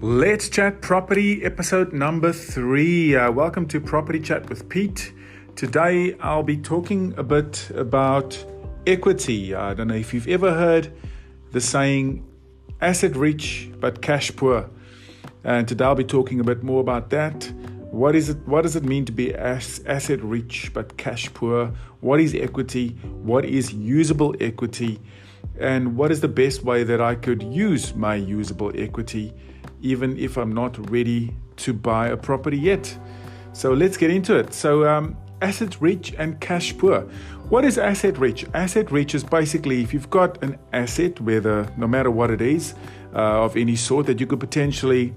Let's Chat Property, episode number 3. Welcome to Property Chat with Pete. Today I'll be talking a bit about equity. I don't know if you've ever heard the saying, asset rich but cash poor. And today I'll be talking a bit more about that. What does it mean to be asset rich but cash poor? What is equity? What is usable equity? And what is the best way that I could use my usable equity, even if I'm not ready to buy a property yet? So let's get into it. So asset rich and cash poor. What is asset rich? Asset rich is basically if you've got an asset, no matter what it is, of any sort that you could potentially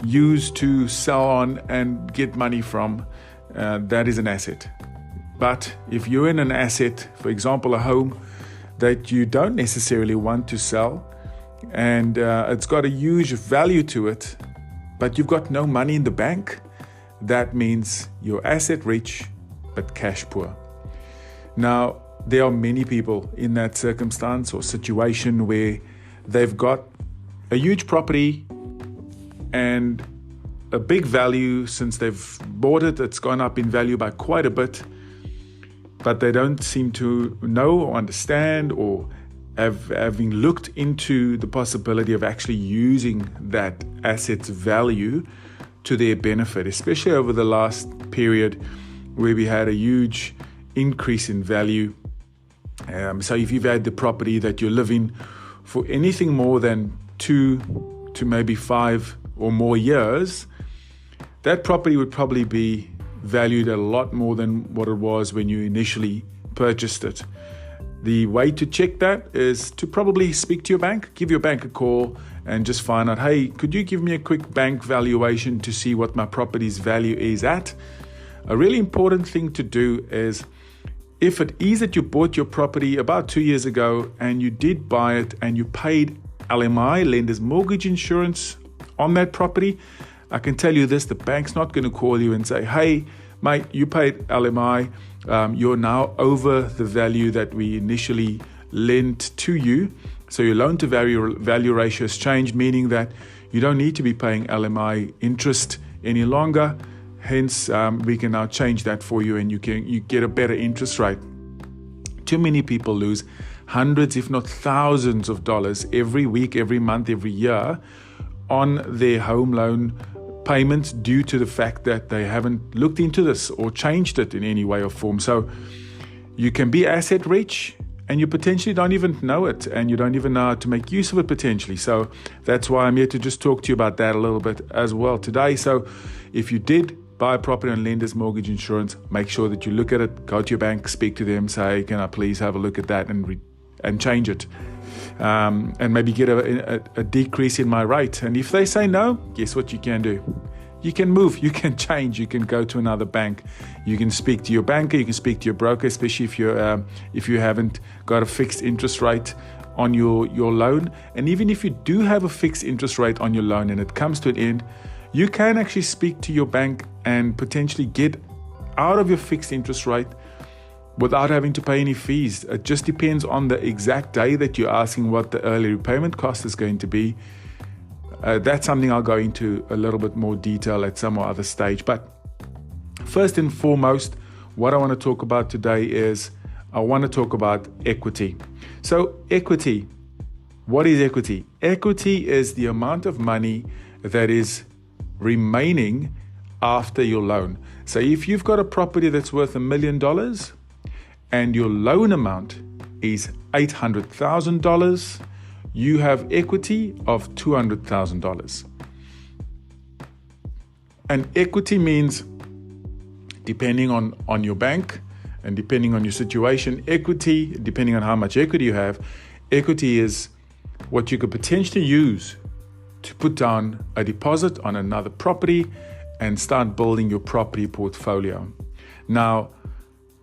use to sell on and get money from, that is an asset. But if you're in an asset, for example, a home that you don't necessarily want to sell, and it's got a huge value to it, but you've got no money in the bank, that means you're asset rich but cash poor. Now, there are many people in that circumstance or situation where they've got a huge property and a big value since they've bought it. It's gone up in value by quite a bit, but they don't seem to know or understand or having looked into the possibility of actually using that asset's value to their benefit, especially over the last period where we had a huge increase in value. So if you've had the property that you live in for anything more than 2 to maybe 5 or more years, that property would probably be valued a lot more than what it was when you initially purchased it. The way to check that is to probably speak to your bank, give your bank a call and just find out, hey, could you give me a quick bank valuation to see what my property's value is at? A really important thing to do is, if it is that you bought your property about 2 years ago and you did buy it and you paid LMI, lender's mortgage insurance, on that property, I can tell you this, the bank's not going to call you and say, hey, mate, you paid LMI, you're now over the value that we initially lent to you. So your loan to value ratio has changed, meaning that you don't need to be paying LMI interest any longer. Hence, we can now change that for you and you get a better interest rate. Too many people lose hundreds, if not thousands of dollars every week, every month, every year on their home loan payments due to the fact that they haven't looked into this or changed it in any way or form. So you can be asset rich and you potentially don't even know it and you don't even know how to make use of it potentially. So that's why I'm here to just talk to you about that a little bit as well today. So if you did buy a property on lender's mortgage insurance, make sure that you look at it, go to your bank, speak to them, say, can I please have a look at that and change it. And maybe get a decrease in my rate. And if they say no, guess what you can do? You can move, you can change, you can go to another bank. You can speak to your banker, you can speak to your broker, especially if you haven't got a fixed interest rate on your loan. And even if you do have a fixed interest rate on your loan and it comes to an end, you can actually speak to your bank and potentially get out of your fixed interest rate without having to pay any fees. It just depends on the exact day that you're asking what the early repayment cost is going to be. That's something I'll go into a little bit more detail at some other stage. But first and foremost, what I want to talk about today is I want to talk about equity. So equity, what is equity? Equity is the amount of money that is remaining after your loan. So if you've got a property that's worth $1 million, and your loan amount is $800,000, you have equity of $200,000. And equity means, depending on your bank and depending on your situation, equity, depending on how much equity you have, equity is what you could potentially use to put down a deposit on another property and start building your property portfolio. Now,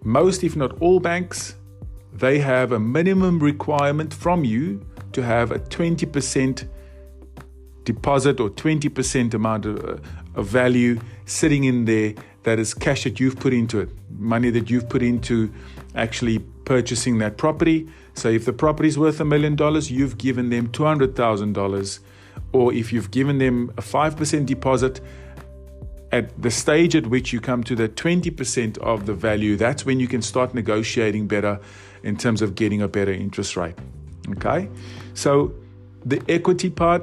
most, if not all banks, they have a minimum requirement from you to have a 20% deposit or 20% amount of value sitting in there that is cash that you've put into it, money that you've put into actually purchasing that property. So if the property is worth $1 million, you've given them $200,000 or if you've given them a 5% deposit, at the stage at which you come to the 20% of the value, that's when you can start negotiating better in terms of getting a better interest rate. Okay, so the equity part,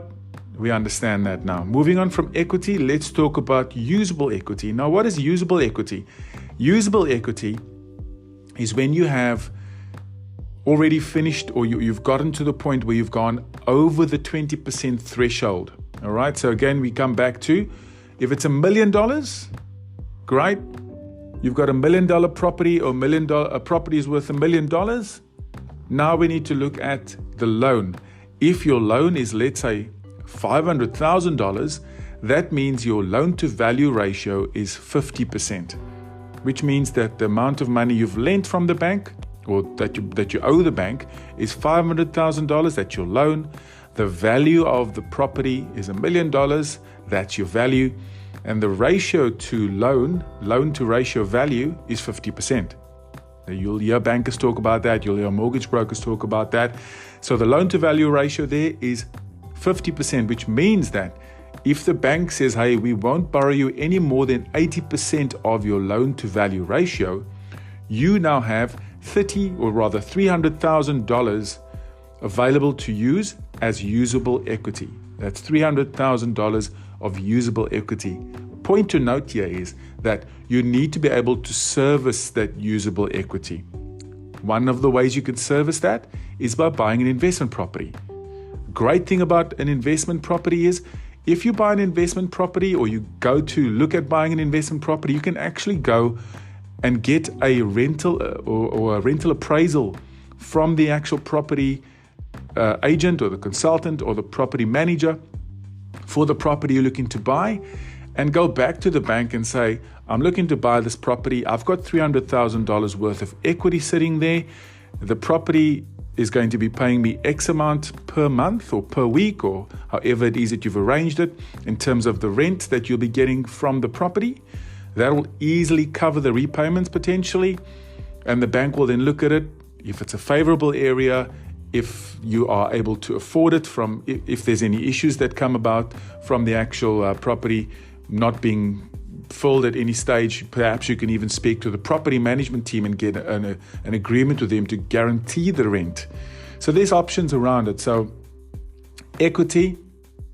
we understand that now. Moving on from equity, let's talk about usable equity. Now, what is usable equity? Usable equity is when you have already finished, or you've gotten to the point where you've gone over the 20% threshold. All right, so again, we come back to, if it's $1 million, great. You've got $1 million property, or a property is worth $1 million. Now we need to look at the loan. If your loan is, let's say, $500,000, that means your loan to value ratio is 50%, which means that the amount of money you've lent from the bank, or that you owe the bank, is $500,000. That's your loan. The value of the property is $1 million. That's your value. And the ratio to loan to ratio value is 50%. You'll hear bankers talk about that. You'll hear mortgage brokers talk about that. So the loan to value ratio there is 50%, which means that if the bank says, hey, we won't borrow you any more than 80% of your loan to value ratio, you now have $300,000 available to use as usable equity. That's $300,000 of usable equity. Point to note here is that you need to be able to service that usable equity. One of the ways you can service that is by buying an investment property. Great thing about an investment property is, if you buy an investment property, or you go to look at buying an investment property, you can actually go and get a rental or a rental appraisal from the actual property agent, or the consultant, or the property manager for the property you're looking to buy, and go back to the bank and say, I'm looking to buy this property. I've got $300,000 worth of equity sitting there. The property is going to be paying me X amount per month or per week, or however it is that you've arranged it in terms of the rent that you'll be getting from the property. That will easily cover the repayments potentially, and the bank will then look at it. If it's a favorable area, if you are able to afford it, if there's any issues that come about from the actual property not being filled at any stage, perhaps you can even speak to the property management team and get an agreement with them to guarantee the rent. So there's options around it. So equity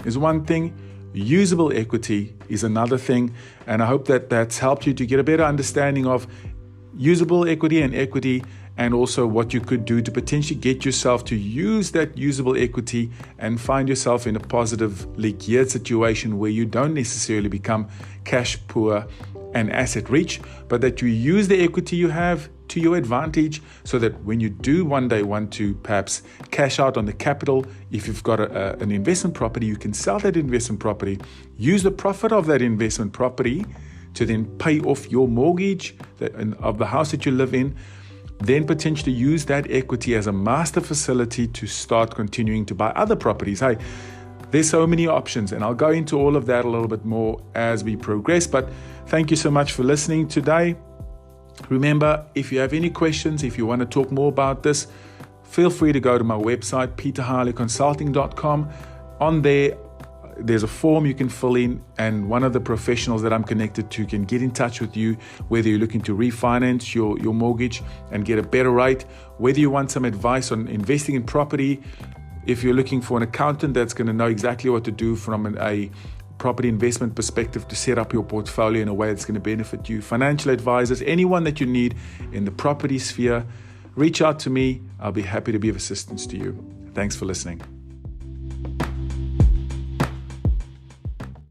is one thing, usable equity is another thing, and I hope that that's helped you to get a better understanding of usable equity and equity, and also what you could do to potentially get yourself to use that usable equity and find yourself in a positively geared situation where you don't necessarily become cash poor and asset rich, but that you use the equity you have to your advantage, so that when you do one day want to perhaps cash out on the capital, if you've got an investment property, you can sell that investment property, use the profit of that investment property to then pay off your mortgage of the house that you live in, then potentially use that equity as a master facility to start continuing to buy other properties. Hey, there's so many options, and I'll go into all of that a little bit more as we progress. But thank you so much for listening today. Remember, if you have any questions, if you want to talk more about this, feel free to go to my website, peterharleyconsulting.com. On there's a form you can fill in, and one of the professionals that I'm connected to can get in touch with you, whether you're looking to refinance your mortgage and get a better rate, whether you want some advice on investing in property, if you're looking for an accountant that's going to know exactly what to do from a property investment perspective to set up your portfolio in a way that's going to benefit you, financial advisors, anyone that you need in the property sphere, reach out to me. I'll be happy to be of assistance to you. Thanks for listening.